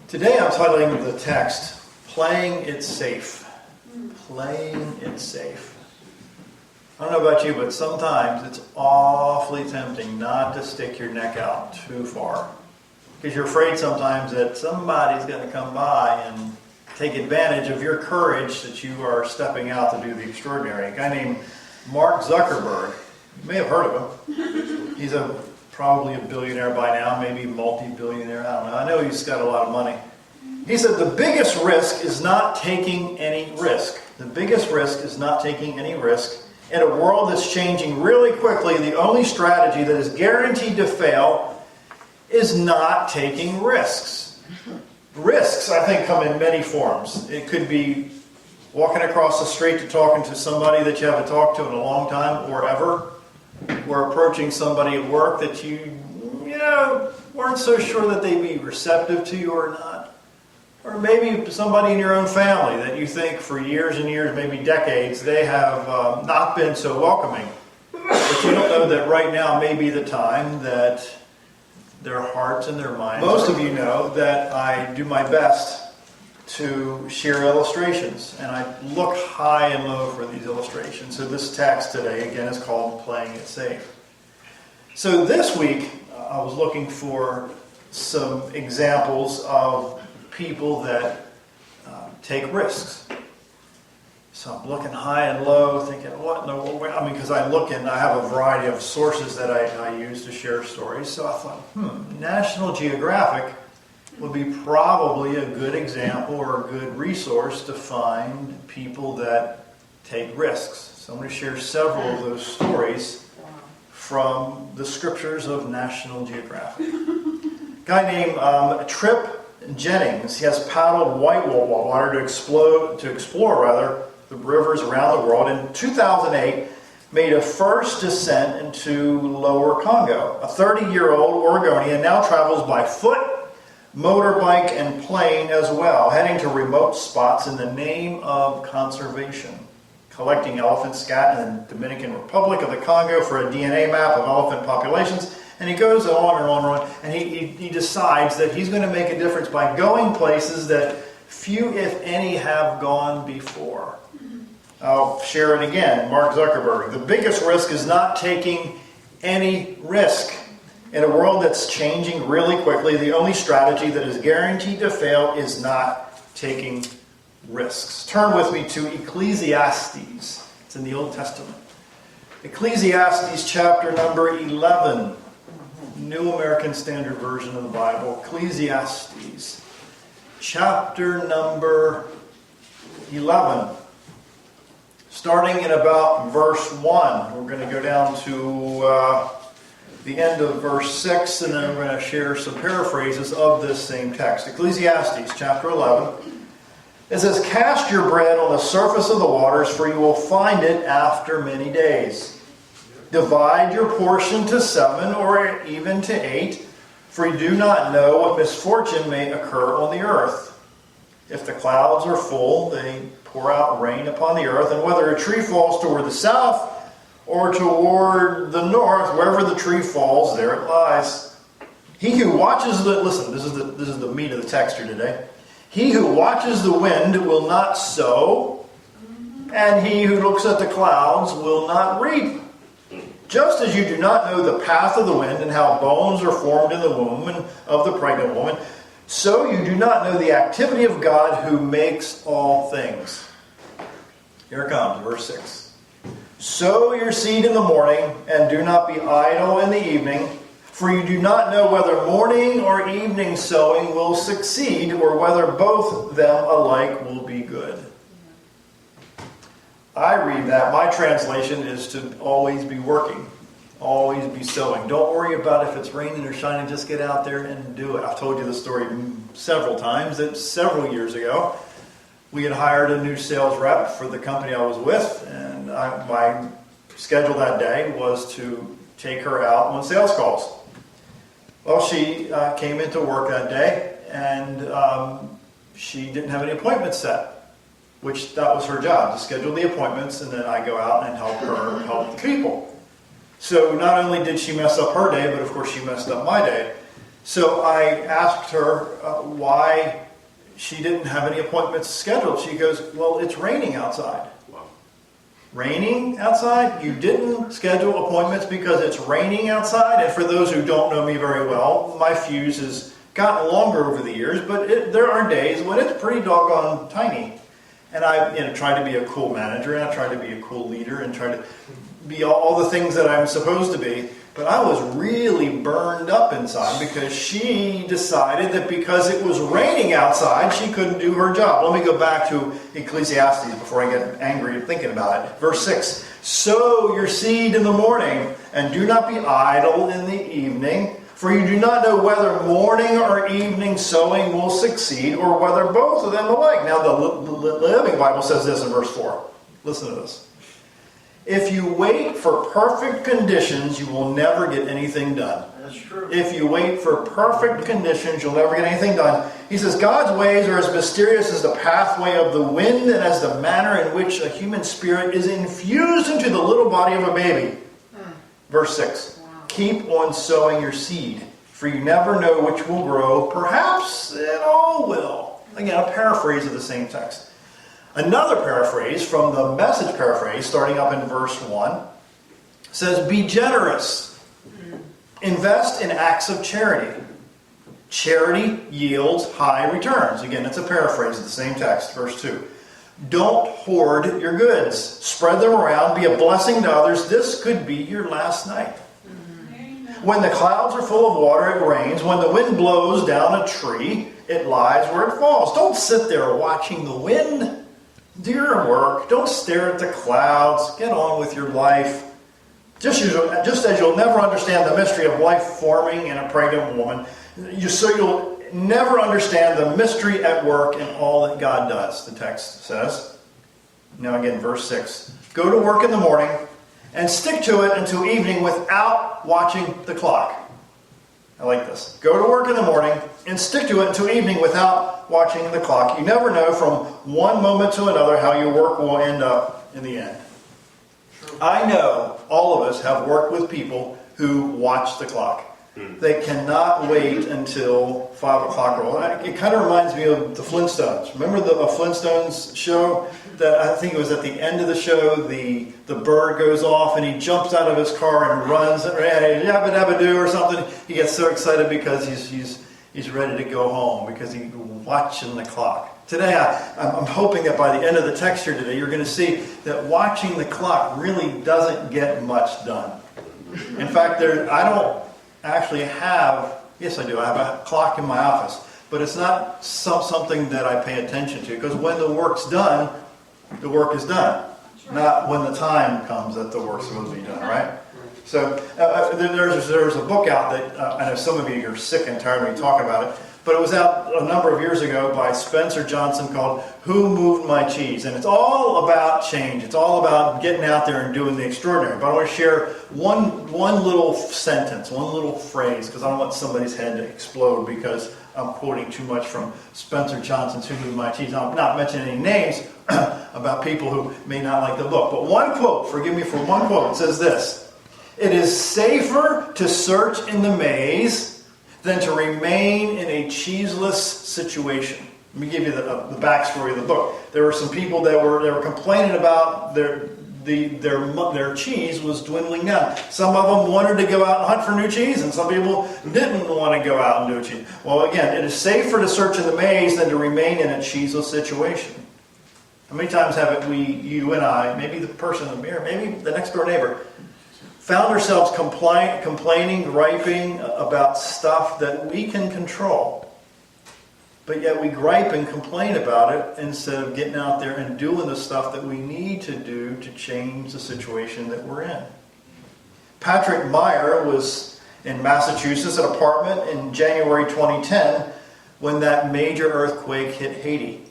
Today I'm titling the text, Playing It Safe. Playing It Safe. I don't know about you, but sometimes it's awfully tempting not to stick your neck out too far. Because you're afraid sometimes that somebody's going to come by and take advantage of your courage that you are stepping out to do the extraordinary. A guy named Mark Zuckerberg, you may have heard of him. He's probably a billionaire by now, maybe multi-billionaire, I don't know. I know he's got a lot of money. He said the biggest risk is not taking any risk. The biggest risk is not taking any risk. In a world that's changing really quickly, the only strategy that is guaranteed to fail is not taking risks. Risks, I think, come in many forms. It could be walking across the street to talking to somebody that you haven't talked to in a long time or ever. Or approaching somebody at work that you weren't so sure that they'd be receptive to you or not. Or maybe somebody in your own family that you think for years and years, maybe decades, they have not been so welcoming. But you don't know that right now may be the time that their hearts and their minds... Most of you know that I do my best to share illustrations, and I look high and low for these illustrations. So this text today, again, is called Playing It Safe. So this week, I was looking for some examples of people that take risks. So I'm looking high and low, thinking, what in the world? I mean, because I have a variety of sources that I use to share stories. So I thought, National Geographic would be probably a good example or a good resource to find people that take risks. So I'm going to share several of those stories from the scriptures of National Geographic. A guy named Trip Jennings, he has paddled whitewater to explore the rivers around the world. In 2008, made a first descent into Lower Congo. A 30-year-old Oregonian now travels by foot, motorbike, and plane as well, heading to remote spots in the name of conservation, collecting elephant scat in the Dominican Republic of the Congo for a DNA map of elephant populations, and he goes on and on and on, and he decides that he's going to make a difference by going places that few, if any, have gone before. I'll share it again. Mark Zuckerberg. The biggest risk is not taking any risk. In a world that's changing really quickly, the only strategy that is guaranteed to fail is not taking risks. Turn with me to Ecclesiastes. It's in the Old Testament. Ecclesiastes chapter number 11. New American Standard Version of the Bible. Ecclesiastes chapter number 11. Starting in about verse 1. We're going to go down to the end of verse 6, and then we're going to share some paraphrases of this same text. Ecclesiastes chapter 11. It says, "Cast your bread on the surface of the waters, for you will find it after many days. Divide your portion to 7 or even to 8, for you do not know what misfortune may occur on the earth. If the clouds are full, they pour out rain upon the earth, and whether a tree falls toward the south or toward the north, wherever the tree falls, there it lies. He who watches the..." Listen, this is the meat of the text here today. "He who watches the wind will not sow, and he who looks at the clouds will not reap. Just as you do not know the path of the wind and how bones are formed in the womb and of the pregnant woman, so you do not know the activity of God who makes all things." Here it comes, verse 6. "Sow your seed in the morning, and do not be idle in the evening, for you do not know whether morning or evening sowing will succeed, or whether both them alike will be good." I read that. My translation is to always be working, always be sowing. Don't worry about if it's raining or shining, just get out there and do it. I've told you the story several times that several years ago, we had hired a new sales rep for the company I was with, and my schedule that day was to take her out on sales calls. Well, she came into work that day, and she didn't have any appointments set, which that was her job, to schedule the appointments, and then I go out and help her help the people. So not only did she mess up her day, but of course she messed up my day. So I asked her why she didn't have any appointments scheduled. She goes, well, it's raining outside. Wow. Raining outside? You didn't schedule appointments because it's raining outside? And for those who don't know me very well, my fuse has gotten longer over the years, but there are days when it's pretty doggone tiny. And I try to be a cool manager, and I try to be a cool leader, and try to be all the things that I'm supposed to be. But I was really burned up inside because she decided that because it was raining outside, she couldn't do her job. Let me go back to Ecclesiastes before I get angry thinking about it. Verse 6, sow your seed in the morning, and do not be idle in the evening, for you do not know whether morning or evening sowing will succeed, or whether both of them alike. Now the Living Bible says this in verse 4. Listen to this. If you wait for perfect conditions, you will never get anything done. That's true. If you wait for perfect conditions, you'll never get anything done. He says, God's ways are as mysterious as the pathway of the wind and as the manner in which a human spirit is infused into the little body of a baby. Verse 6. Wow. Keep on sowing your seed, for you never know which will grow. Perhaps it all will. Again, a paraphrase of the same text. Another paraphrase from the Message paraphrase, starting up in verse 1, says, be generous. Invest in acts of charity. Charity yields high returns. Again, it's a paraphrase of the same text, verse 2. Don't hoard your goods. Spread them around. Be a blessing to others. This could be your last night. When the clouds are full of water, it rains. When the wind blows down a tree, it lies where it falls. Don't sit there watching the wind. Do your work. Don't stare at the clouds. Get on with your life. Just as you'll never understand the mystery of life forming in a pregnant woman, you'll never understand the mystery at work and all that God does, the text says. Now again, verse 6. Go to work in the morning and stick to it until evening without watching the clock. I like this. Go to work in the morning and stick to it until evening without watching the clock. You never know from one moment to another how your work will end up in the end. I know all of us have worked with people who watch the clock. They cannot wait until 5 o'clock roll. It kind of reminds me of the Flintstones. Remember the Flintstones show? That I think it was at the end of the show, the bird goes off and he jumps out of his car and runs, yabba dabba doo or something. He gets so excited because he's ready to go home because he's watching the clock. Today, I'm hoping that by the end of the text here today, you're going to see that watching the clock really doesn't get much done. In fact, I don't actually have, yes I do, I have a clock in my office, but it's not something that I pay attention to, because when the work's done, the work is done. Not when the time comes that the work's supposed to be done, right? So there's a book out that I know some of you are sick and tired of me talking about it, but it was out a number of years ago by Spencer Johnson called Who Moved My Cheese? And it's all about change. It's all about getting out there and doing the extraordinary. But I want to share one little sentence, one little phrase, because I don't want somebody's head to explode because I'm quoting too much from Spencer Johnson's Who Moved My Cheese. I'm not mentioning any names about people who may not like the book. But one quote, forgive me for one quote, it says this: "It is safer to search in the maze than to remain in a cheeseless situation." Let me give you the backstory of the book. There were some people that were complaining about their cheese was dwindling down. Some of them wanted to go out and hunt for new cheese, and some people didn't want to go out and do cheese. Well, again, it is safer to search in the maze than to remain in a cheeseless situation. How many times have you and I, maybe the person in the mirror, maybe the next door neighbor, found ourselves complaining, griping about stuff that we can control, but yet we gripe and complain about it instead of getting out there and doing the stuff that we need to do to change the situation that we're in. Patrick Meyer was in Massachusetts, an apartment in January 2010 when that major earthquake hit Haiti.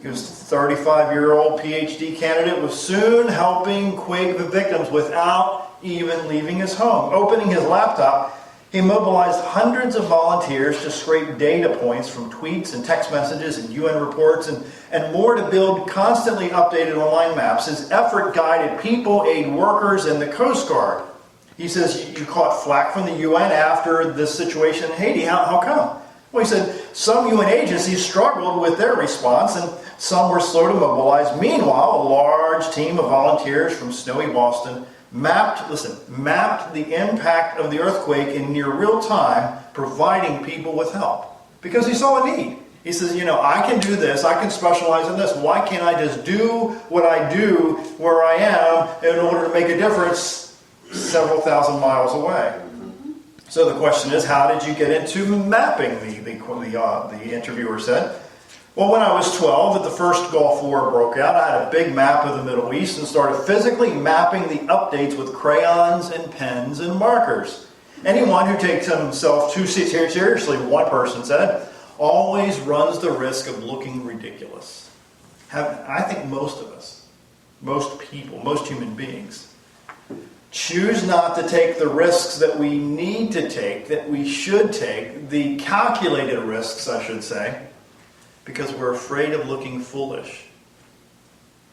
He was a 35-year-old PhD candidate, was soon helping quake victims without even leaving his home. Opening his laptop, he mobilized hundreds of volunteers to scrape data points from tweets and text messages and UN reports and more to build constantly updated online maps. His effort guided people, aid workers, and the Coast Guard He says, you caught flack from the UN after this situation in Haiti. How come? Well, he said, some UN agencies struggled with their response, and some were slow to mobilize. Meanwhile, a large team of volunteers from snowy Boston mapped the impact of the earthquake in near real time, providing people with help. Because he saw a need. He says, I can do this, I can specialize in this. Why can't I just do what I do where I am in order to make a difference several thousand miles away? So the question is, how did you get into mapping, the interviewer said. Well, when I was 12, at the first Gulf War broke out, I had a big map of the Middle East and started physically mapping the updates with crayons and pens and markers. Anyone who takes himself too seriously, one person said, always runs the risk of looking ridiculous. I think most of us, most people, most human beings, choose not to take the risks that we need to take, that we should take, the calculated risks, I should say, because we're afraid of looking foolish.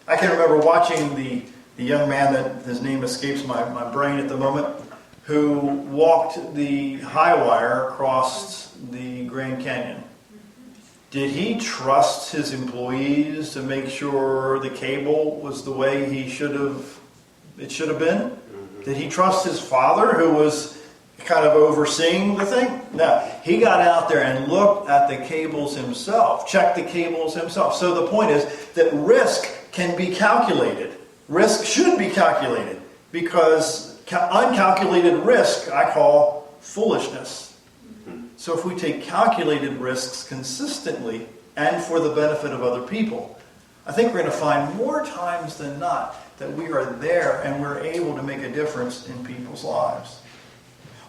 I can remember watching the young man that his name escapes my brain at the moment, who walked the high wire across the Grand Canyon. Did he trust his employees to make sure the cable was the way it should have been? Did he trust his father, who was kind of overseeing the thing? No. He got out there and looked at the cables himself, checked the cables himself. So the point is that risk can be calculated. Risk should be calculated, because uncalculated risk I call foolishness. So if we take calculated risks consistently and for the benefit of other people, I think we're going to find more times than not that we are there and we're able to make a difference in people's lives.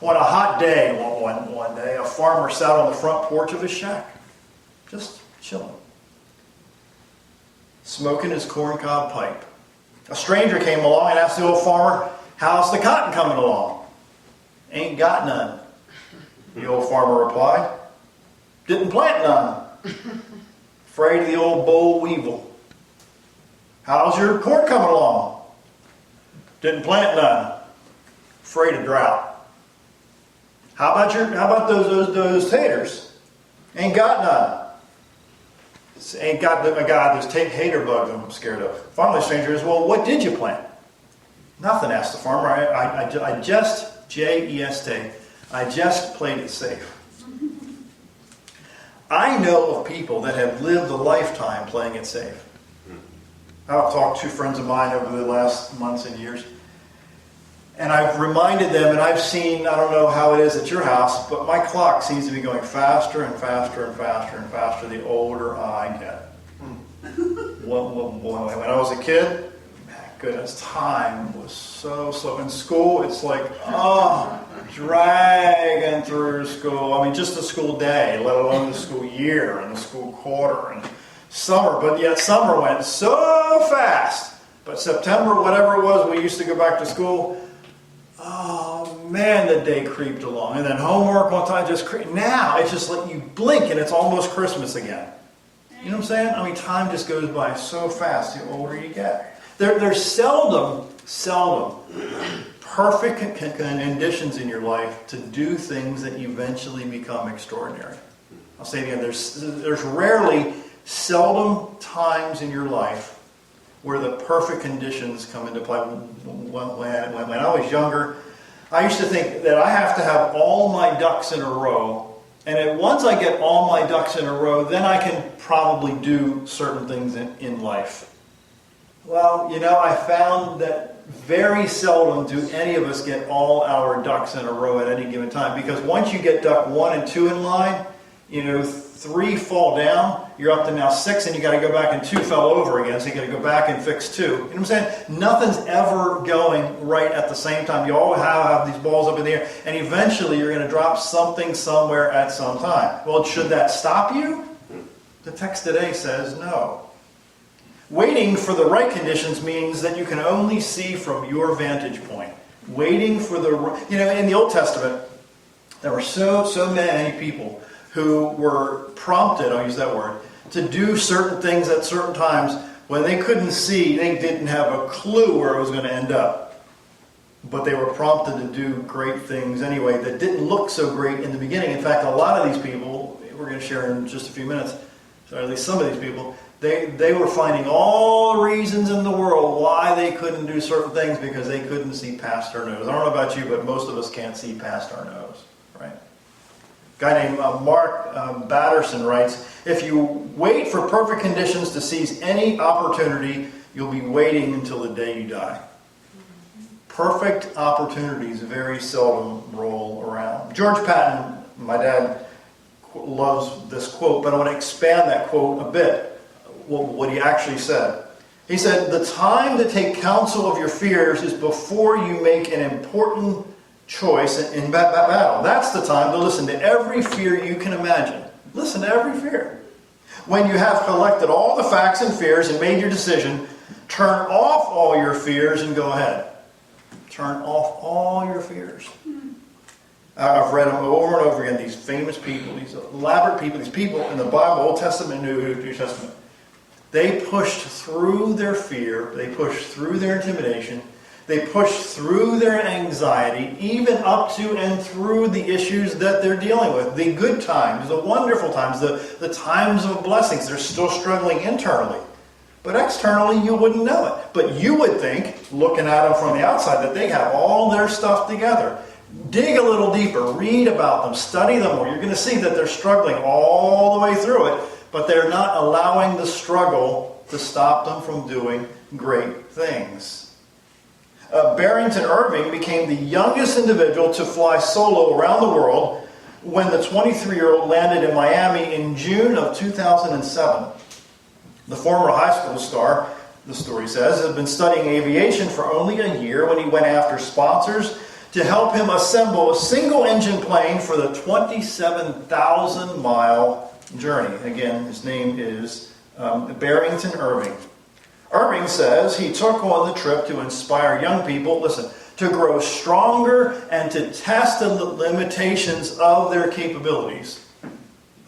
On a hot day, one day, a farmer sat on the front porch of his shack, just chilling, smoking his corncob pipe. A stranger came along and asked the old farmer, "How's the cotton coming along?" "Ain't got none," the old farmer replied. "Didn't plant none. Afraid of the old boll weevil." "How's your corn coming along?" "Didn't plant none. Afraid of drought." How about those taters?" "Ain't got none." "Ain't got those hater bugs I'm scared of." Finally, the stranger says, "Well, what did you plant?" "Nothing," asked the farmer. I just, J-E-S-T, I just played it safe. I know of people that have lived a lifetime playing it safe. I've talked to friends of mine over the last months and years, and I've reminded them, and I've seen, I don't know how it is at your house, but my clock seems to be going faster and faster and faster and faster the older I get. When I was a kid, goodness, time was so slow. In school, it's like, dragging through school. I mean, just the school day, let alone the school year and the school quarter and summer. But yet summer went so fast. But September, whatever it was, we used to go back to school. Oh man, the day creeped along. And then homework one time just creeped. Now, it's just like you blink and it's almost Christmas again. You know what I'm saying? I mean, time just goes by so fast the older you get. There's seldom perfect conditions in your life to do things that eventually become extraordinary. I'll say it again, there's rarely, seldom times in your life where the perfect conditions come into play. When I was younger, I used to think that I have to have all my ducks in a row, and then once I get all my ducks in a row, then I can probably do certain things in life. Well, I found that very seldom do any of us get all our ducks in a row at any given time, because once you get duck 1 and 2 in line, 3 fall down, you're up to now 6, and you got to go back, and 2 fell over again, so you got to go back and fix 2. You know what I'm saying? Nothing's ever going right at the same time. You all have these balls up in the air, and eventually you're going to drop something somewhere at some time. Well, should that stop you? The text today says no. Waiting for the right conditions means that you can only see from your vantage point. Waiting for in the Old Testament, there were so many people who were prompted, I'll use that word, to do certain things at certain times when they couldn't see, they didn't have a clue where it was going to end up. but they were prompted to do great things anyway that didn't look so great in the beginning. In fact, a lot of these people, we're going to share in just a few minutes, or at least some of these people, they were finding all the reasons in the world why they couldn't do certain things because they couldn't see past their nose. I don't know about you, but most of us can't see past our nose, right? A guy named Mark Batterson writes, if you wait for perfect conditions to seize any opportunity, you'll be waiting until the day you die. Perfect opportunities very seldom roll around. George Patton, my dad, loves this quote, but I want to expand that quote a bit, what he actually said. He said, the time to take counsel of your fears is before you make an important choice in battle. That's the time to listen to every fear you can imagine. Listen to every fear. When you have collected all the facts and fears and made your decision, turn off all your fears and go ahead. Turn off all your fears. I've read them over and over again, these famous people, these elaborate people, these people in the Bible, Old Testament, New Testament. They pushed through their fear, they pushed through their intimidation, they pushed through their anxiety, even up to and through the issues that they're dealing with. The good times, the wonderful times, the times of blessings. They're still struggling internally. But externally, you wouldn't know it. But you would think, looking at them from the outside, that they have all their stuff together. Dig a little deeper, read about them, study them more. You're going to see that they're struggling all the way through it, but they're not allowing the struggle to stop them from doing great things. Barrington Irving became the youngest individual to fly solo around the world when the 23-year-old landed in Miami in June of 2007. The former high school star, the story says, had been studying aviation for only a year when he went after sponsors to help him assemble a single-engine plane for the 27,000-mile journey. Again, his name is Barrington Irving. Irving says he took on the trip to inspire young people, listen, to grow stronger and to test the limitations of their capabilities.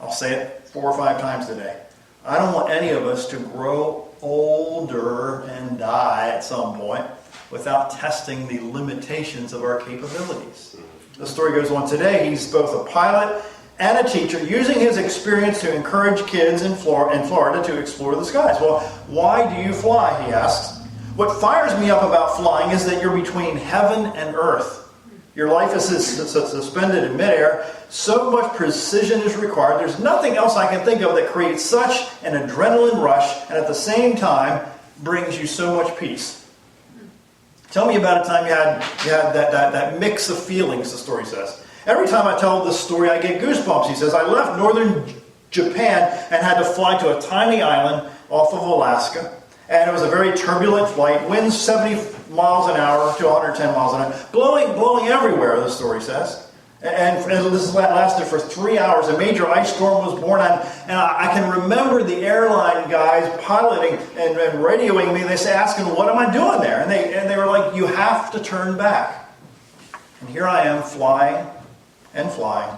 I'll say it 4 or 5 times today. I don't want any of us to grow older and die at some point without testing the limitations of our capabilities. The story goes on today. He's both a pilot and a teacher, using his experience to encourage kids in Florida to explore the skies. Well, why do you fly, he asks. What fires me up about flying is that you're between heaven and earth. Your life is suspended in midair. So much precision is required. There's nothing else I can think of that creates such an adrenaline rush and at the same time brings you so much peace. Tell me about a time you had that mix of feelings, the story says. Every time I tell this story, I get goosebumps. He says, I left northern Japan and had to fly to a tiny island off of Alaska. And it was a very turbulent flight, winds 70 miles an hour to 110 miles an hour, blowing everywhere, the story says. And this lasted for 3 hours. A major ice storm was born, and I can remember the airline guys piloting and radioing me. They say, asking, "What am I doing there?" And they were like, "You have to turn back." And here I am flying and flying.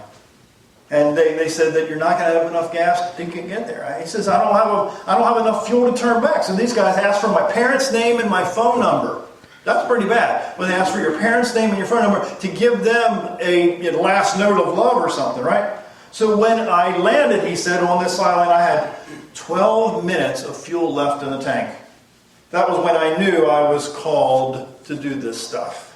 And they said that you're not going to have enough gas to get there. He says, I don't have enough fuel to turn back. So these guys asked for my parents' name and my phone number. That's pretty bad. When they ask for your parents' name and your phone number to give them a last note of love or something, right? So when I landed, he said, on this island, I had 12 minutes of fuel left in the tank. That was when I knew I was called to do this stuff.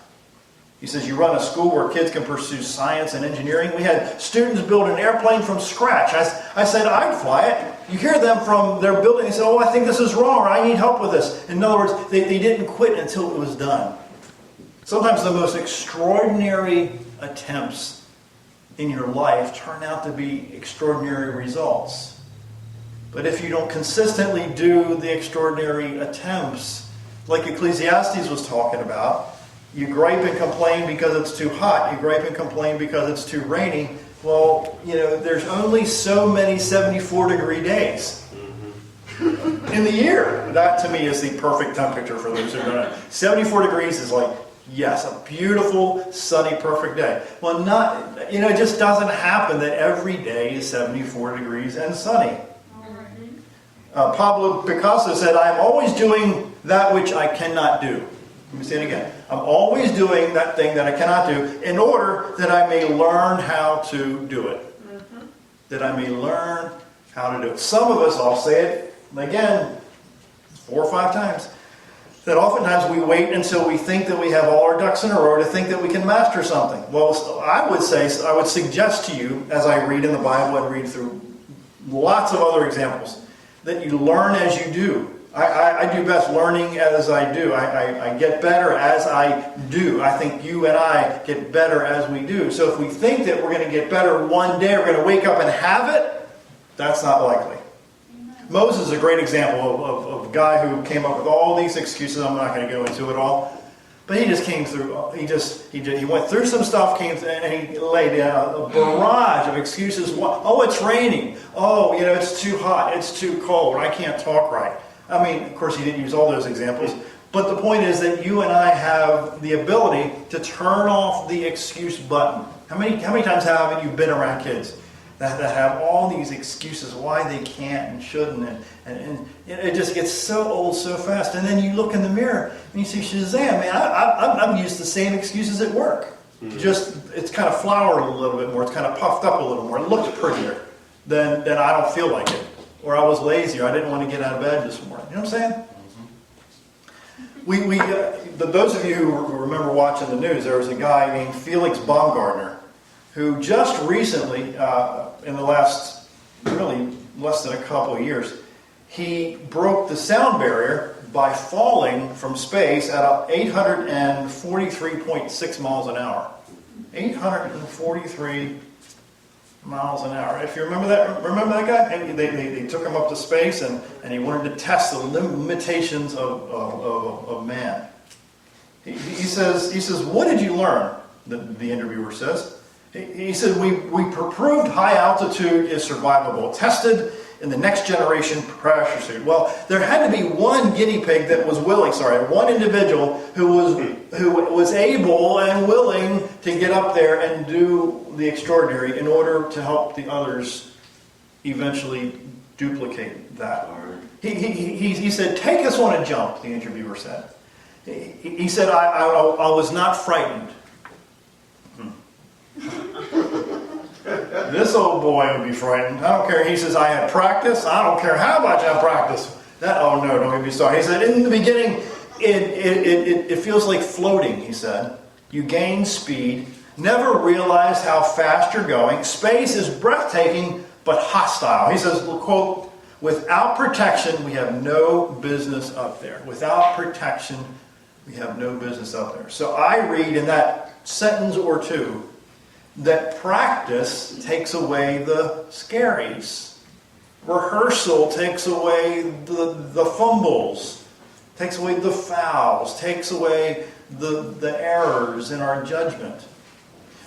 He says, you run a school where kids can pursue science and engineering. We had students build an airplane from scratch. I said, I'd fly it. You hear them from their building. They say, oh, I think this is wrong, or I need help with this. In other words, they didn't quit until it was done. Sometimes the most extraordinary attempts in your life turn out to be extraordinary results. But if you don't consistently do the extraordinary attempts, like Ecclesiastes was talking about, you gripe and complain because it's too hot. You gripe and complain because it's too rainy. Well, there's only so many 74-degree days in the year. That, to me, is the perfect temperature for those who don't know. 74 degrees is like, yes, a beautiful, sunny, perfect day. Well, it just doesn't happen that every day is 74 degrees and sunny. Pablo Picasso said, I am always doing that which I cannot do. Let me say it again. I'm always doing that thing that I cannot do in order that I may learn how to do it. That I may learn how to do it. Some of us, I'll say it again 4 or 5 times, that oftentimes we wait until we think that we have all our ducks in a row to think that we can master something. Well, I would suggest to you, as I read in the Bible and read through lots of other examples, that you learn as you do. I do best learning as I do. I get better as I do. I think you and I get better as we do. So if we think that we're going to get better one day, we're going to wake up and have it, that's not likely. Moses is a great example of a guy who came up with all these excuses. I'm not going to go into it all. But he just came through, he went through some stuff, and he laid down a barrage of excuses. Oh, it's raining. Oh, it's too hot. It's too cold. I can't talk right. I mean, of course, he didn't use all those examples. But the point is that you and I have the ability to turn off the excuse button. How many times haven't you been around kids that have all these excuses why they can't and shouldn't, and it just gets so old so fast. And then you look in the mirror and you see, Shazam, man, I'm used to the same excuses at work. Just it's kind of flowered a little bit more. It's kind of puffed up a little more. It looks prettier than I don't feel like it. Or I was lazy, or I didn't want to get out of bed this morning. You know what I'm saying? But those of you who remember watching the news, there was a guy named Felix Baumgartner who just recently, in the last really less than a couple of years, he broke the sound barrier by falling from space at 843.6 miles an hour. 843 miles an hour. If you remember that guy? And they took him up to space, and he wanted to test the limitations of man. He says, what did you learn? The interviewer says. He said, we proved high altitude is survivable. Tested in the next generation pressure suit. Well, there had to be one guinea pig that was willing, one individual who was able and willing to get up there and do the extraordinary in order to help the others eventually duplicate that. He said, take us on a jump, the interviewer said. He said, I was not frightened. This old boy would be frightened. I don't care. He says, I had practice. I don't care how much I practice. Oh no, don't get me started. He said, in the beginning, it feels like floating, he said. You gain speed, never realize how fast you're going. Space is breathtaking, but hostile. He says, quote, without protection, we have no business up there. Without protection, we have no business up there. So I read in that sentence or two that practice takes away the scaries. Rehearsal takes away the fumbles, takes away the fouls, takes away the errors in our judgment.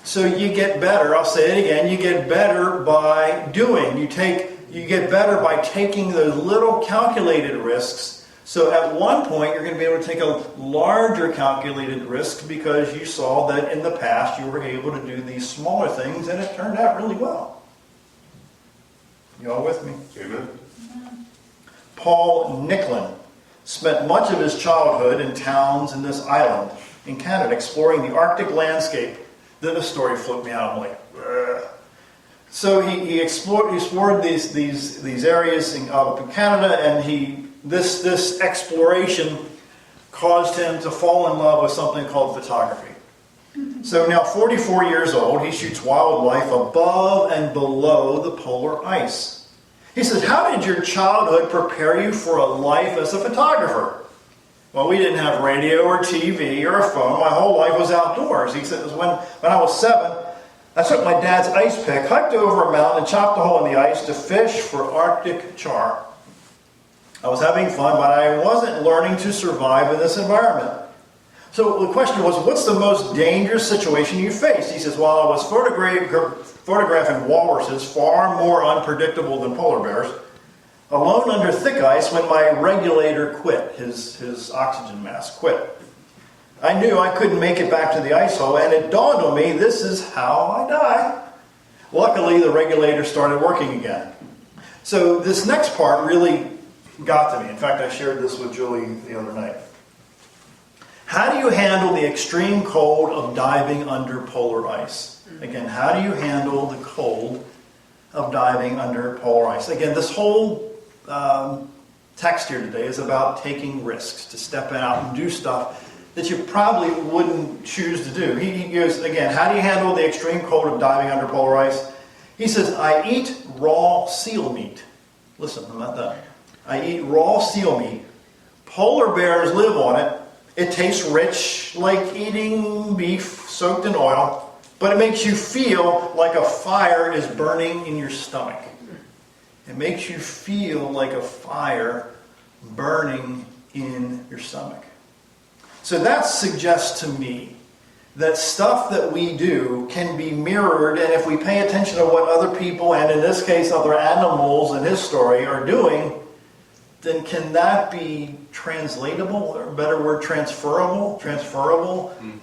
So you get better, I'll say it again, you get better by doing. You get better by taking those little calculated risks. So at one point, you're going to be able to take a larger calculated risk because you saw that in the past you were able to do these smaller things and it turned out really well. You all with me? Amen. Paul Nicklen spent much of his childhood in towns in this island in Canada exploring the Arctic landscape. Then the story flipped me out. I'm like, ugh. So he explored these areas in Canada, and this exploration caused him to fall in love with something called photography. So now 44 years old, he shoots wildlife above and below the polar ice. He says, how did your childhood prepare you for a life as a photographer? Well, we didn't have radio or TV or a phone. My whole life was outdoors. He says, when I was 7, I took my dad's ice pick, hiked over a mountain, and chopped a hole in the ice to fish for Arctic char. I was having fun, but I wasn't learning to survive in this environment. So the question was, what's the most dangerous situation you faced? He says, well, I was photographing walruses, far more unpredictable than polar bears, alone under thick ice when my regulator quit, his oxygen mask quit. I knew I couldn't make it back to the ice hole, and it dawned on me, this is how I die. Luckily, the regulator started working again. So this next part really got to me. In fact, I shared this with Julie the other night. How do you handle the extreme cold of diving under polar ice? Again, how do you handle the cold of diving under polar ice? Again, this whole text here today is about taking risks, to step out and do stuff that you probably wouldn't choose to do. He goes, again, how do you handle the extreme cold of diving under polar ice? He says, I eat raw seal meat. Listen, I'm not done. I eat raw seal meat. Polar bears live on it. It tastes rich, like eating beef soaked in oil, but it makes you feel like a fire is burning in your stomach. It makes you feel like a fire burning in your stomach. So that suggests to me that stuff that we do can be mirrored, and if we pay attention to what other people, and in this case other animals in his story, are doing, then can that be translatable, or a better word, transferable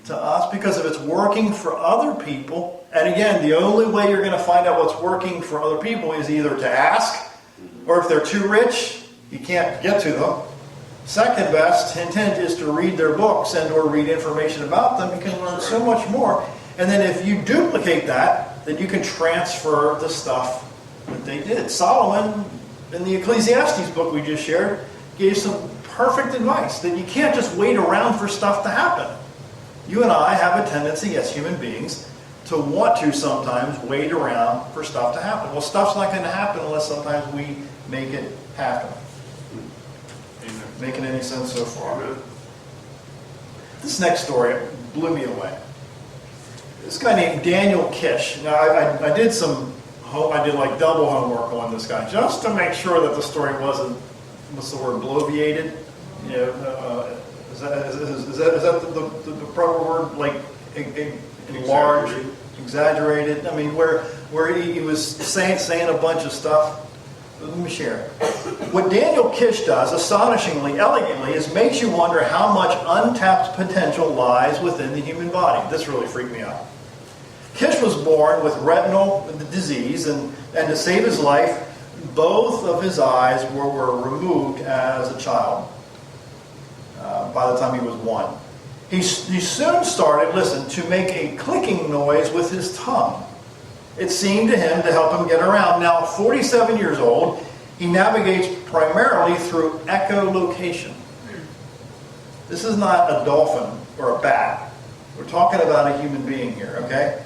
to us? Because if it's working for other people, and again, the only way you're going to find out what's working for other people is either to ask, or if they're too rich, you can't get to them. Second best intent is to read their books and or read information about them. You can learn so much more. And then if you duplicate that, then you can transfer the stuff that they did. Solomon, in the Ecclesiastes book we just shared, gave some perfect advice that you can't just wait around for stuff to happen. You and I have a tendency as human beings to want to sometimes wait around for stuff to happen. Well, stuff's not going to happen unless sometimes we make it happen. Making any sense so far? This next story blew me away. This guy named Daniel Kish. Now, I did like double homework on this guy just to make sure that the story wasn't, what's the word, bloviated? You know, is that the proper word? Like enlarged, exaggerated? I mean, where he was saying a bunch of stuff. Let me share. What Daniel Kish does, astonishingly, elegantly, is makes you wonder how much untapped potential lies within the human body. This really freaked me out. Kish was born with retinal disease, and to save his life, both of his eyes were removed as a child by the time he was 1. He soon started, listen, to make a clicking noise with his tongue. It seemed to him to help him get around. Now, 47 years old, he navigates primarily through echolocation. This is not a dolphin or a bat. We're talking about a human being here, okay?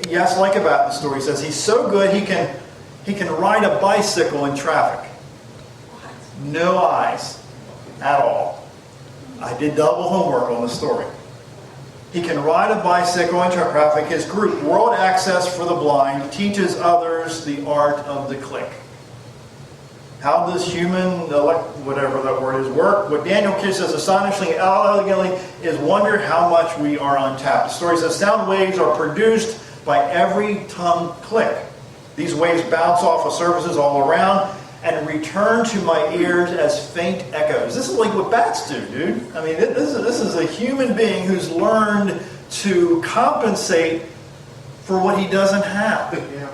Yes, like a bat, the story says, he's so good he can ride a bicycle in traffic. No eyes at all. I did double homework on the story. He can ride a bicycle in traffic. His group, World Access for the Blind, teaches others the art of the click. How does human, whatever that word is, work? What Daniel Kish says astonishingly, elegantly, is wonder how much we are untapped. The story says sound waves are produced by every tongue click. These waves bounce off of surfaces all around and return to my ears as faint echoes. This is like what bats do, dude. I mean, this is a human being who's learned to compensate for what he doesn't have. Yeah.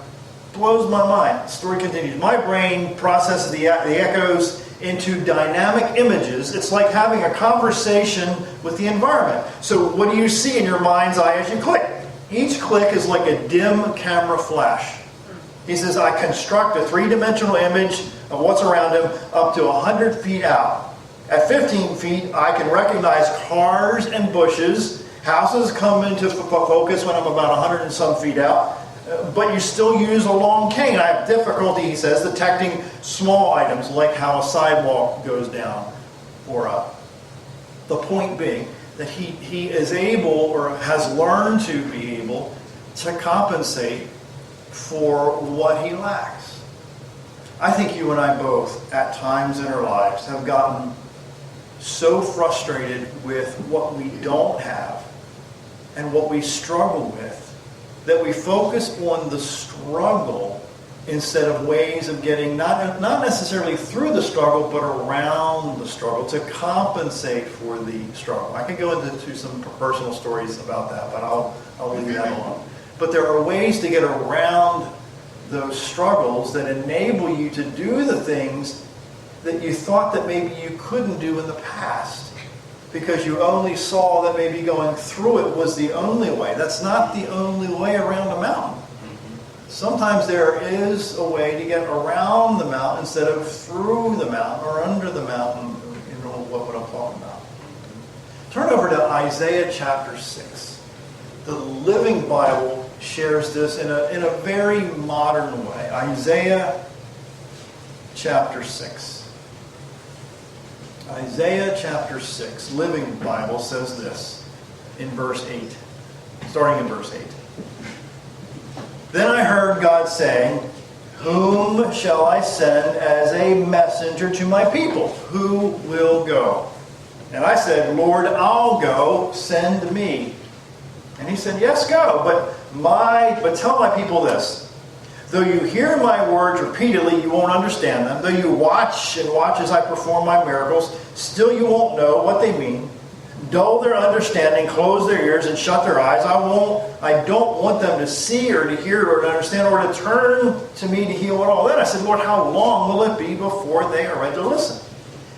Blows my mind. The story continues. My brain processes the echoes into dynamic images. It's like having a conversation with the environment. So what do you see in your mind's eye as you click? Each click is like a dim camera flash. He says, I construct a three-dimensional image of what's around him up to 100 feet out. At 15 feet, I can recognize cars and bushes. Houses come into focus when I'm about 100 and some feet out. But you still use a long cane. I have difficulty, he says, detecting small items like how a sidewalk goes down or up. The point being that he is able, or has learned to be able, to compensate for what he lacks. I think you and I both, at times in our lives, have gotten so frustrated with what we don't have and what we struggle with that we focus on the struggle instead of ways of getting not necessarily through the struggle, but around the struggle to compensate for the struggle. I can go into some personal stories about that, but I'll leave that alone. But there are ways to get around those struggles that enable you to do the things that you thought that maybe you couldn't do in the past. because you only saw that maybe going through it was the only way. That's not the only way around a mountain. Sometimes there is a way to get around the mountain instead of through the mountain or under the mountain. You know what I'm talking about. Turn over to Isaiah chapter 6. The Living Bible shares this in a very modern way. Isaiah chapter 6. Isaiah chapter 6, Living Bible says this in verse 8, starting in verse 8. Then I heard God saying, "Whom shall I send as a messenger to my people? Who will go?" And I said, "Lord, I'll go, send me." And he said, "Yes, go, but tell my people this. Though you hear my words repeatedly, you won't understand them. Though you watch and watch as I perform my miracles, still you won't know what they mean. Dull their understanding, close their ears, and shut their eyes. I don't want them to see or to hear or to understand or to turn to me to heal at all." Then I said, "Lord, how long will it be before they are ready to listen?"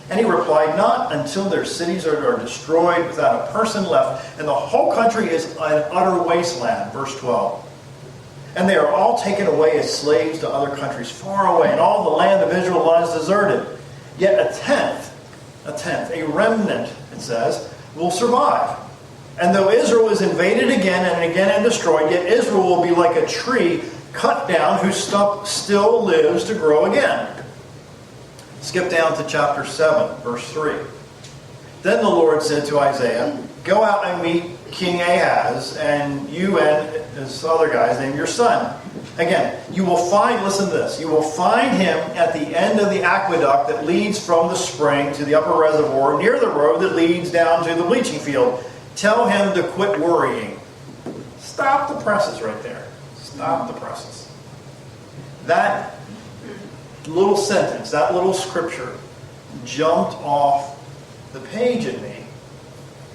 And he replied, "Not until their cities are destroyed without a person left, and the whole country is an utter wasteland." Verse 12. "And they are all taken away as slaves to other countries far away, and all the land of Israel lies deserted. Yet a tenth, a remnant," it says, "will survive. And though Israel is invaded again and destroyed, yet Israel will be like a tree cut down whose stump still lives to grow again." Skip down to chapter 7, verse 3. "Then the Lord said to Isaiah, Go out and meet King Ahaz, and you and his other guys named your son. Again, you will find," listen to this, "you will find him at the end of the aqueduct that leads from the spring to the upper reservoir, near the road that leads down to the bleaching field. Tell him to quit worrying." Stop the presses right there. Stop the presses. That little sentence, that little scripture jumped off the page at me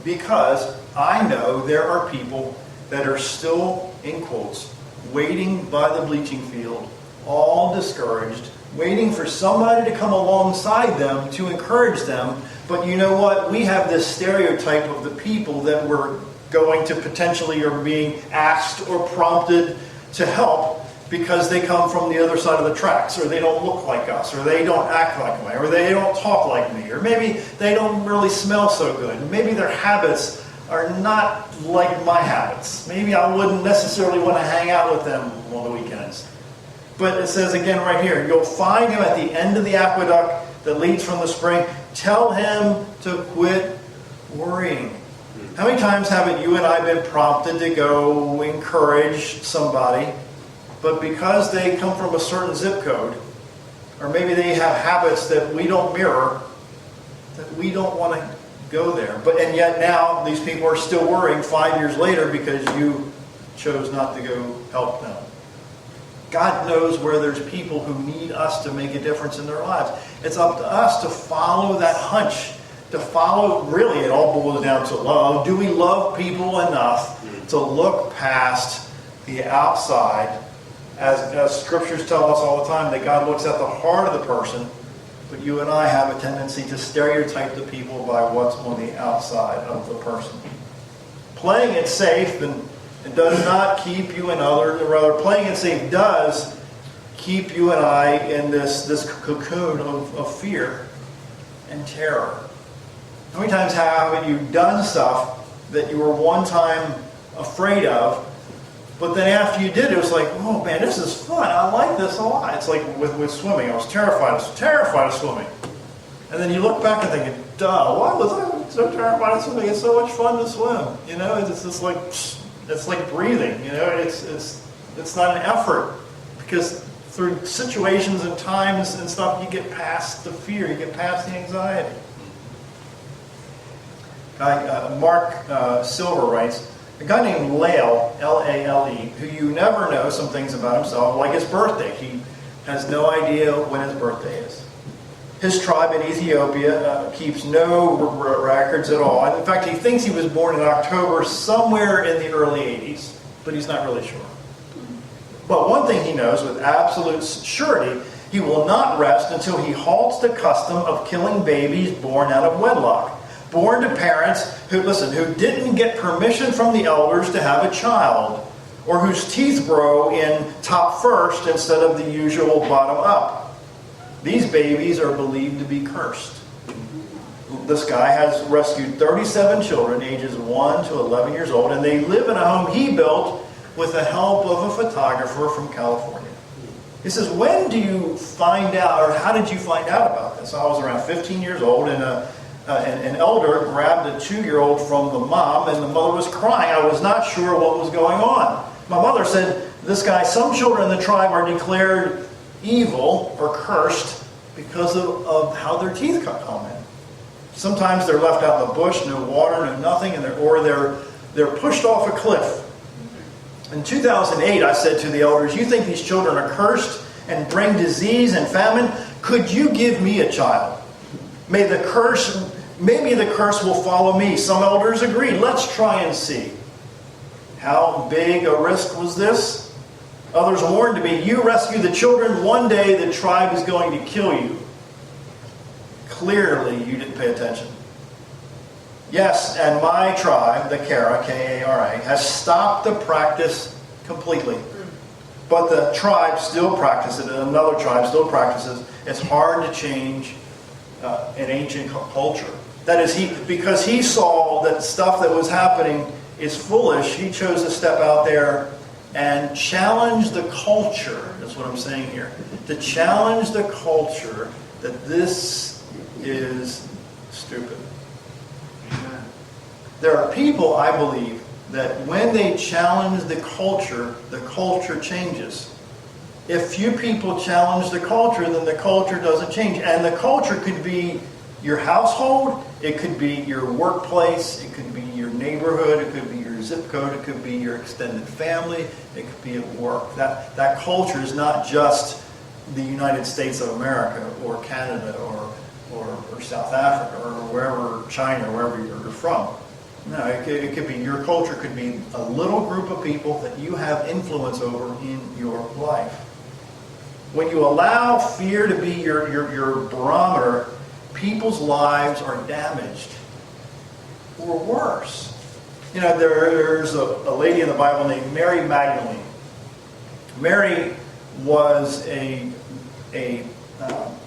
because I know there are people that are still, in quotes, waiting by the bleaching field, all discouraged, waiting for somebody to come alongside them to encourage them. But you know what? We have this stereotype of the people that we're going to potentially or being asked or prompted to help because they come from the other side of the tracks, or they don't look like us, or they don't act like me, or they don't talk like me, or maybe they don't really smell so good. Maybe their habits are not like my habits. Maybe I wouldn't necessarily want to hang out with them on the weekends. But it says again right here, you'll find him at the end of the aqueduct that leads from the spring. Tell him to quit worrying. How many times haven't you and I been prompted to go encourage somebody, but because they come from a certain zip code, or maybe they have habits that we don't mirror, that we don't want to go there. And yet now these people are still worrying 5 years later because you chose not to go help them. God knows where there's people who need us to make a difference in their lives. It's up to us to follow that hunch, to follow, really it all boils down to love. Do we love people enough to look past the outside, as scriptures tell us all the time, that God looks at the heart of the person, but you and I have a tendency to stereotype the people by what's on the outside of the person. Playing it safe and does not keep you and others, or rather playing it safe does keep you and I in this cocoon of fear and terror. How many times haven't you done stuff that you were one time afraid of, but then after you did it, was like, oh man, this is fun. I like this a lot. It's like with swimming. I was terrified of swimming. And then you look back and think, duh, why was I so terrified of swimming? It's so much fun to swim. You know, it's just like, it's like breathing. You know, it's not an effort, because through situations and times and stuff, you get past the fear, you get past the anxiety. Mark Silver writes, a guy named Lael, L-A-L-E, who you never know some things about himself, like his birthday. He has no idea when his birthday is. His tribe in Ethiopia keeps no records at all. And in fact, he thinks he was born in October somewhere in the early 80s, but he's not really sure. But one thing he knows with absolute surety, he will not rest until he halts the custom of killing babies born out of wedlock. born to parents who didn't get permission from the elders to have a child, or whose teeth grow in top first instead of the usual bottom up. These babies are believed to be cursed. This guy has rescued 37 children, ages 1 to 11 years old, and they live in a home he built with the help of a photographer from California. He says, when do you find out, or how did you find out about this? I was around 15 years old, and an elder grabbed a 2-year-old from the mom, and the mother was crying. I was not sure what was going on. My mother said, this guy, some children in the tribe are declared evil or cursed because of how their teeth come in. Sometimes they're left out in the bush, no water, no nothing, or they're pushed off a cliff. In 2008, I said to the elders, you think these children are cursed and bring disease and famine? Could you give me a child? Maybe the curse will follow me. Some elders agreed. Let's try and see. How big a risk was this? Others warned me, you rescue the children, one day the tribe is going to kill you. Clearly, you didn't pay attention. Yes, and my tribe, the Kara, K-A-R-A, has stopped the practice completely. But the tribe still practices it, and another tribe still practices. It's hard to change an ancient culture. That is, because he saw that stuff that was happening is foolish, he chose to step out there and challenge the culture. That's what I'm saying here. To challenge the culture that this is stupid. Amen. There are people, I believe, that when they challenge the culture changes. If few people challenge the culture, then the culture doesn't change. And the culture could be your household, it could be your workplace, it could be your neighborhood, it could be your zip code, it could be your extended family, it could be at work. That culture is not just the United States of America or Canada or South Africa or wherever, China, wherever you're from. No, it could be, your culture could be a little group of people that you have influence over in your life. When you allow fear to be your barometer, people's lives are damaged. Or worse. You know, there's a lady in the Bible named Mary Magdalene. Mary was a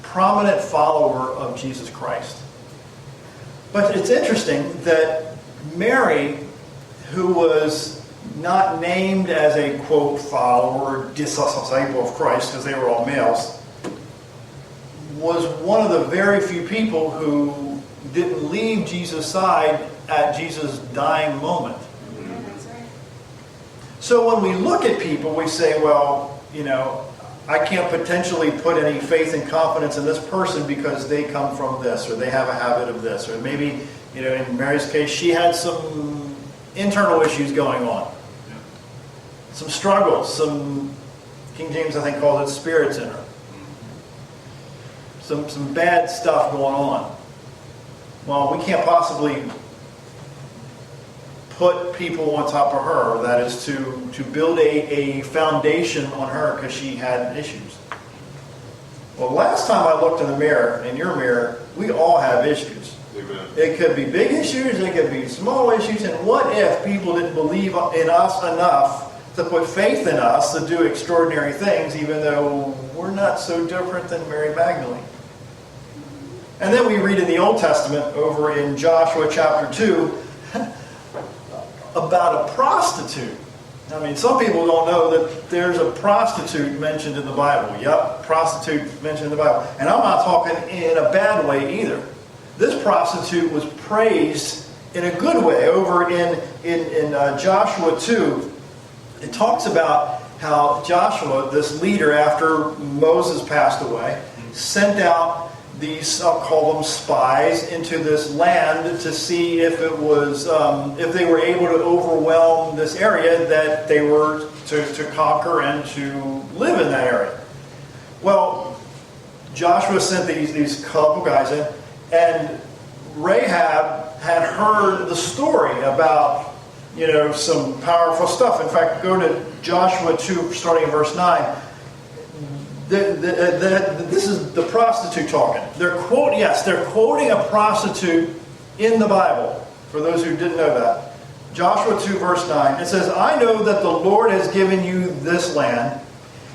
prominent follower of Jesus Christ. But it's interesting that Mary, who was not named as a, quote, follower or disciple of Christ, because they were all males, was one of the very few people who didn't leave Jesus' side at Jesus' dying moment. That's right. So when we look at people, we say, well, you know, I can't potentially put any faith and confidence in this person because they come from this, or they have a habit of this, or maybe, you know, in Mary's case, she had some internal issues going on. Some struggles, some, King James I think calls it spirits in her. Some bad stuff going on. Well, we can't possibly put people on top of her, that is to build a foundation on her because she had issues. Well, last time I looked in the mirror, in your mirror, we all have issues. Amen. It could be big issues, it could be small issues, and what if people didn't believe in us enough to put faith in us to do extraordinary things, even though we're not so different than Mary Magdalene? And then we read in the Old Testament, over in Joshua chapter 2, about a prostitute. I mean, some people don't know that there's a prostitute mentioned in the Bible. Yep, prostitute mentioned in the Bible. And I'm not talking in a bad way either. This prostitute was praised in a good way. Over in Joshua 2, it talks about how Joshua, this leader after Moses passed away, sent out these, I'll call them spies, into this land to see if it was, if they were able to overwhelm this area that they were to conquer and to live in that area. Well, Joshua sent these couple guys in, and Rahab had heard the story about, you know, some powerful stuff. In fact, go to Joshua 2, starting in verse 9. This is the prostitute talking. They're quoting a prostitute in the Bible, for those who didn't know that. Joshua 2 verse 9. It says, I know that the Lord has given you this land,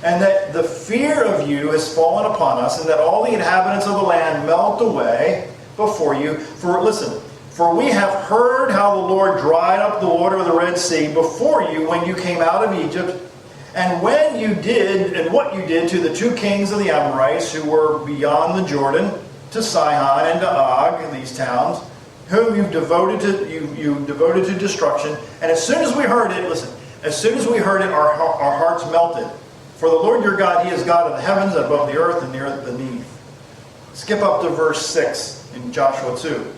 and that the fear of you has fallen upon us, and that all the inhabitants of the land melt away before you. For we have heard how the Lord dried up the water of the Red Sea before you when you came out of Egypt, and when you did, and what you did to the two kings of the Amorites who were beyond the Jordan, to Sihon and to Og, these towns, whom you devoted to destruction. And as soon as we heard it, our hearts melted. For the Lord your God, He is God of the heavens, above the earth, and the earth beneath. Skip up to verse 6 in Joshua 2.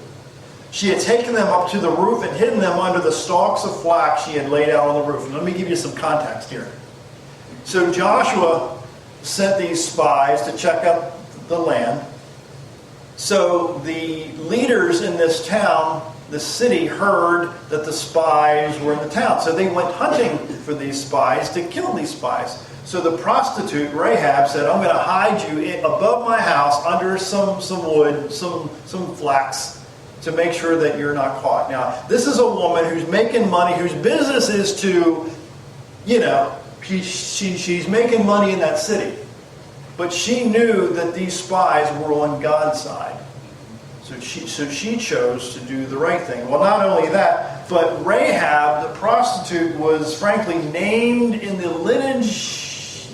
She had taken them up to the roof and hidden them under the stalks of flax she had laid out on the roof. And let me give you some context here. So Joshua sent these spies to check out the land. So the leaders in this town, the city, heard that the spies were in the town. So they went hunting for these spies to kill these spies. So the prostitute, Rahab, said, I'm going to hide you above my house under some wood, some flax, to make sure that you're not caught. Now, this is a woman who's making money, whose business is to, she's making money in that city. But she knew that these spies were on God's side. So she chose to do the right thing. Well, not only that, but Rahab, the prostitute, was frankly named in the lineage,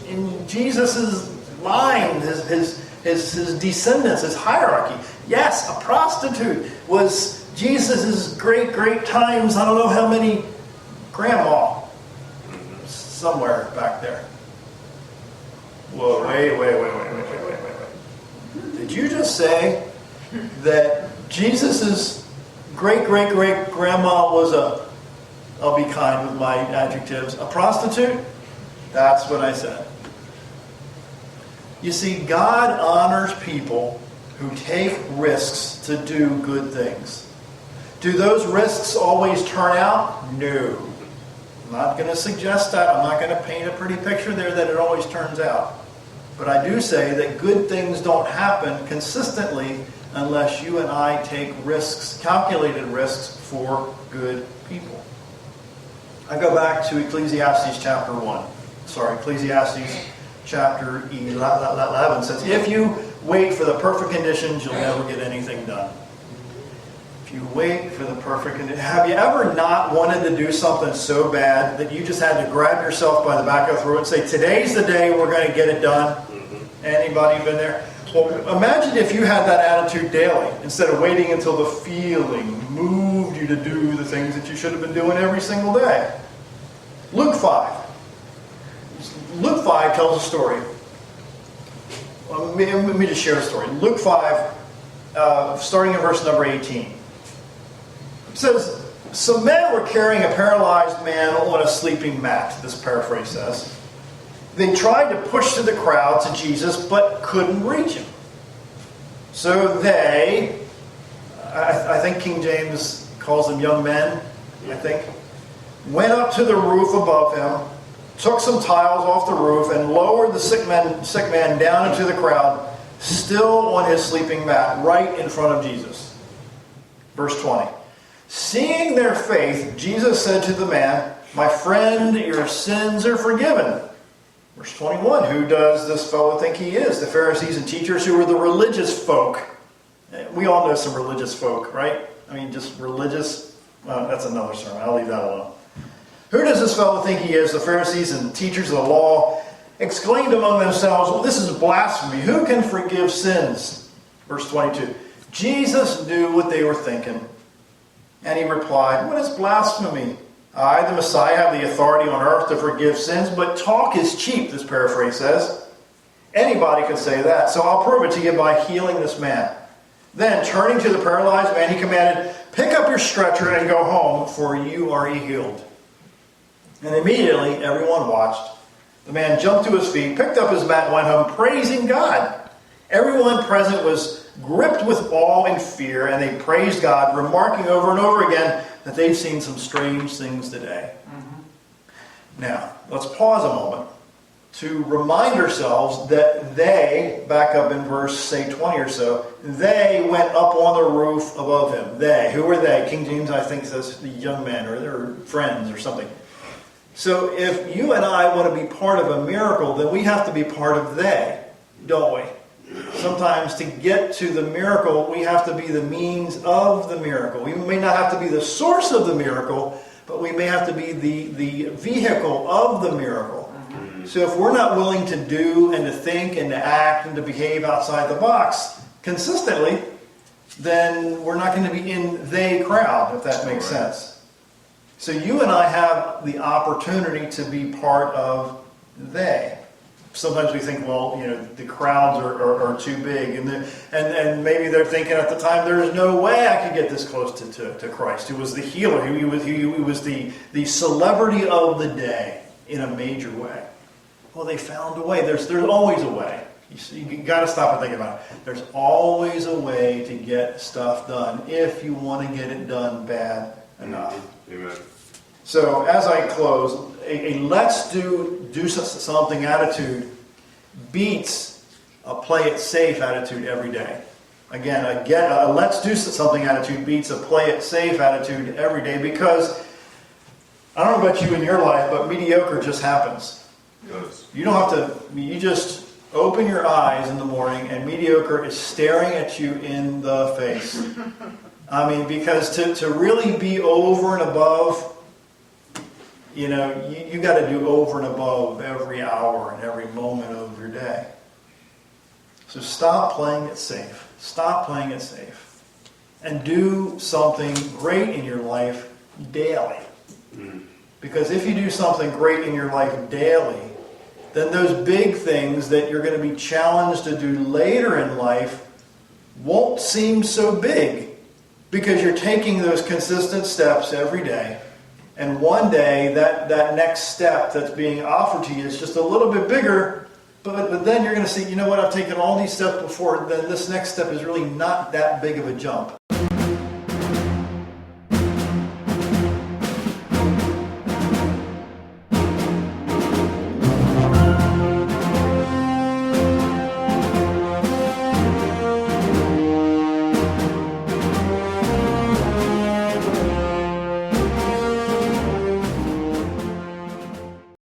in Jesus' line, his descendants, his hierarchy. Yes, a prostitute was Jesus' great times, I don't know how many, grandma. Somewhere back there. Whoa, wait. Did you just say that Jesus' great-grandma was I'll be kind with my adjectives, a prostitute? That's what I said. You see, God honors people who take risks to do good things. Do those risks always turn out? No. I'm not going to suggest that. I'm not going to paint a pretty picture there that it always turns out. But I do say that good things don't happen consistently unless you and I take risks, calculated risks, for good people. I go back to Ecclesiastes chapter 1. Ecclesiastes chapter 11 says, if you wait for the perfect conditions, you'll never get anything done. If you wait for the perfect conditions. Have you ever not wanted to do something so bad that you just had to grab yourself by the back of the throat and say, today's the day we're going to get it done? Anybody been there? Well, imagine if you had that attitude daily, instead of waiting until the feeling moved you to do the things that you should have been doing every single day. Luke 5. Luke 5 tells a story. Well, let me just share a story. Luke 5, starting in verse number 18. It says, some men were carrying a paralyzed man on a sleeping mat, this paraphrase says. They tried to push through the crowd to Jesus, but couldn't reach him. So they, I think King James calls them young men, went up to the roof above him, took some tiles off the roof, and lowered the sick man down into the crowd, still on his sleeping mat, right in front of Jesus. Verse 20. Seeing their faith, Jesus said to the man, my friend, your sins are forgiven. Verse 21, who does this fellow think he is? The Pharisees and teachers who were the religious folk. We all know some religious folk, right? I mean, just religious. That's another sermon. I'll leave that alone. Who does this fellow think he is? The Pharisees and teachers of the law exclaimed among themselves, well, this is blasphemy. Who can forgive sins? Verse 22. Jesus knew what they were thinking. And he replied, what is blasphemy? I, the Messiah, have the authority on earth to forgive sins, but talk is cheap, this paraphrase says. Anybody could say that, so I'll prove it to you by healing this man. Then, turning to the paralyzed man, he commanded, pick up your stretcher and go home, for you are healed. And immediately, everyone watched. The man jumped to his feet, picked up his mat, and went home, praising God. Everyone present was gripped with awe and fear, and they praised God, remarking over and over again that they've seen some strange things today. Now, let's pause a moment to remind ourselves that they, back up in verse, say, 20 or so, they went up on the roof above him. They. Who were they? King James, I think, says the young men or their friends or something. So if you and I want to be part of a miracle, then we have to be part of they, don't we? Sometimes to get to the miracle, we have to be the means of the miracle. We may not have to be the source of the miracle, but we may have to be the vehicle of the miracle. So if we're not willing to do and to think and to act and to behave outside the box consistently, then we're not going to be in they crowd, if that makes sense. So you and I have the opportunity to be part of they. Sometimes we think, well, the crowds are too big, and maybe they're thinking at the time, there's no way I could get this close to Christ, who was the healer, he was the celebrity of the day in a major way. Well, they found a way. There's always a way. You got to stop and think about it. There's always a way to get stuff done if you want to get it done bad enough. Amen. So as I close, a let's do something attitude beats a play it safe attitude every day. Again, a let's do something attitude beats a play it safe attitude every day, because I don't know about you in your life, but mediocre just happens. You don't have to, you just open your eyes in the morning and mediocre is staring at you in the face. I mean, because to really be over and above, you got to do over and above every hour and every moment of your day. So stop playing it safe. Stop playing it safe. And do something great in your life daily. Because if you do something great in your life daily, then those big things that you're going to be challenged to do later in life won't seem so big, because you're taking those consistent steps every day. And one day, that next step that's being offered to you is just a little bit bigger, but then you're going to see, I've taken all these steps before, then this next step is really not that big of a jump.